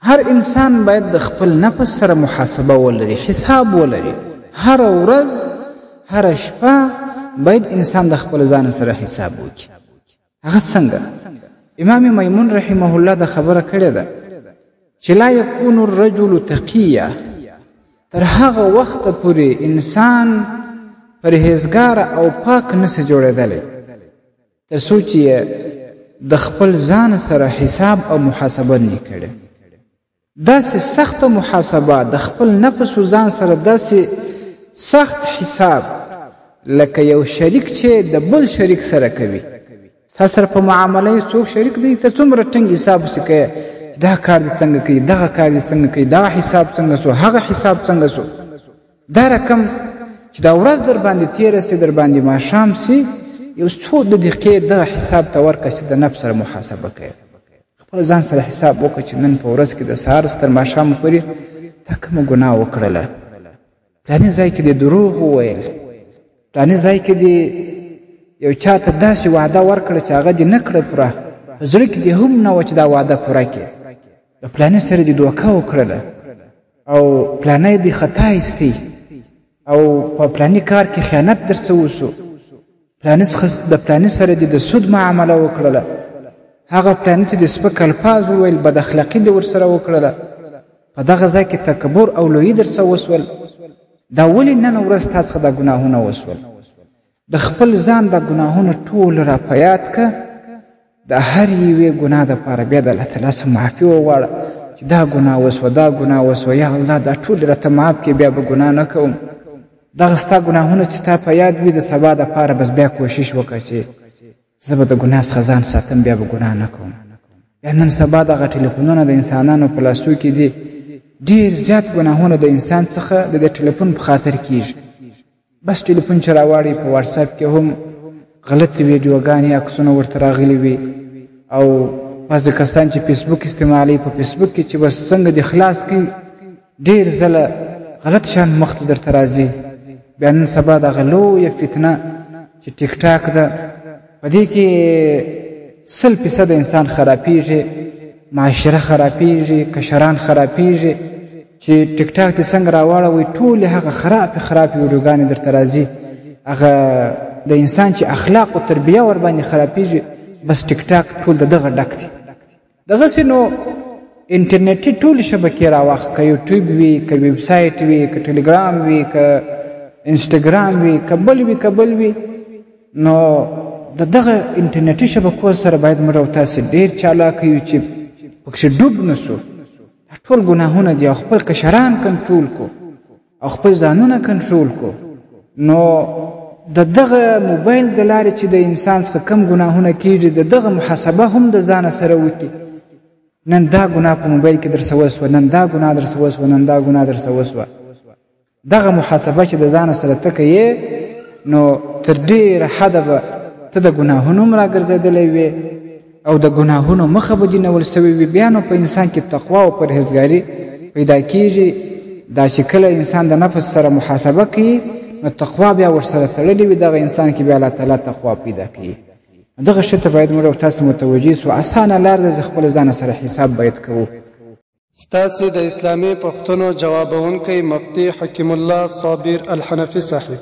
هر انسان باید د خپل نفس سره محاسبه ولري، حساب ولري. هر ورځ هر شپه باید انسان د خپل ځان سره حساب وکړي. هغه څنګه؟ امام میمون رحمه الله د خبره کړې ده چې لا یکون الرجل تقیه، تر هغه وخت پورې انسان پرهیزګار او پاک نسي جوړېدلی تر څو چې د خپل ځان سره حساب او محاسبه نه کړي. داسې سخت محاسبه د خپل نفس و ځان سره، داسې سخت حساب لکه یو شریک چې د بل شریک سره کوي. تا سره په معامله څوک شریک دی، ته څومره ټینګ حساب وسې کوې، دا کار دې څنګه کوي، دغه کار دې څنګه کوي، دغه حساب څنګه سو، هغه حساب څنګه سو. دا رقم چې دا ورځ در باندې تېره سي، در باندې ماښام سي، یو څو دقیقې دغه حساب ته ورکړه چې د نفس سره محاسبه کوي. خپل ځان سره حساب وکړه چې نن په ورځ کې د سهار تر ماښامه پورې تا کومه ګناه وکړله، پلاني ځای کې دې دروغ وویل، پلاني ځای کې دې یو چا ته داسې وعده ورکړه چې هغه دې نه کړه پوره، په زړه کې دې هم نه وه چې دا وعده پوره کړې، د پلاني سره دې دوکه وکړله او پلانی دې خطا ایستی او په پلاني کار کې خیانت درڅه وسو، د پلاني سره دې د سود معامله وکړله، هغه پلاني ته دې سپک الفاظ وویل، بد اخلاقي دې ورسره وکړله، په دغه ځای کې تکبر او لویي درڅه وسول. دا ولې نن ورځ تا څخه دا ګناهونه وسول؟ د خپل ځان دا ګناهونه ټول را په یاد که، د هر یوې ګناه دپاره بیا د الله تعالی څخه معافي وغواړه چې دا ګناه وسوه، دا ګناه وسوه، یا الله دا ټول راته معاف کړې، بیا به ګناه نه کوم. دغه ستا ګناهونه چې تا په یاد وي د سبا دپاره بس بیا کوشش وکړه چې زه به د ګناه څخه ځان ساتم، بیا به ګناه نه کوم. بیا نن سبا دغه ټلیفونونه د انسانانو په لاسو کې دي، ډېر زیات ګناهونه د انسان څخه د دې ټلیفون په خاطر کیږي. بس ټلیفون چې راواړي په واتساپ کې هم غلطې ویډیوګانې، عکسونه ورته راغلي وي، او بعضې کسان چې فیسبوک استعمالوي په فیسبوک کې چې بس څنګه دې خلاص کړي ډېر ځله غلط شیان مخ ته درته راځي. بیا نن سبا دغه لویه فتنه چې ټیک ټاک ده، په دې کې 100% انسان خرابېږي، معاشره خرابېږي، کشران خرابېږي. چې ټیک ټاک دې څنګه راواړوئ ټولې هغه خرابې ویډیوګانې درته راځي، هغه د انسان چې اخلاق او تربیه ورباندې خرابېږي، بس ټیک ټاک ټول د دغه ډک دی. دغسې نو انټرنیټي ټولې شبکې راواخله، که یوټیوب وي، که ویب سایټ وي، که ټلیګرام وي، که انسټاګرام وي، که بل وي، نو د دغه انټرنیټي شبکو سره باید موږ او تاسې ډېر چالاکه یو چې پکښې ډوب نه سو. دا ټول ګناهونه دي، او خپل کشران کنټرول کو او خپل ځانونه کنټرول کو. نو د دغه موبایل د لارې چې د انسان څخه کم ګناهونه کېږي، د دغه محاسبه هم د ځانه سره وکړي. نن دا ګناه په موبایل کې درڅه وسوه، نن دا ګناه درڅه وسوه، نن دا ګناه درڅه وسوه. دغه محاسبه چې د ځانه سره ته کوې، نو تر ډېره حده به ته د ګناهونو هم راګرځېدلی وې او د ګناهونو مخه به دې نیول سوې وي. بیا نو په انسان کې تقوا او پرهیزګاري پیدا کېږي. دا چې کله انسان د نفس سره محاسبه کوي، نو تقوا بیا ورسره تړلې وي، دغه انسان کې بیا الله تعالی تقوا پیدا کوي. دغه شی ته باید موږ او تاسو متوجه سو. اسانه لار ده چې خپل ځان سره حساب باید کوو. ستاسو د اسلامي پوښتنو جوابونکی مفتي حکیم الله صابر الحنفي صاحب.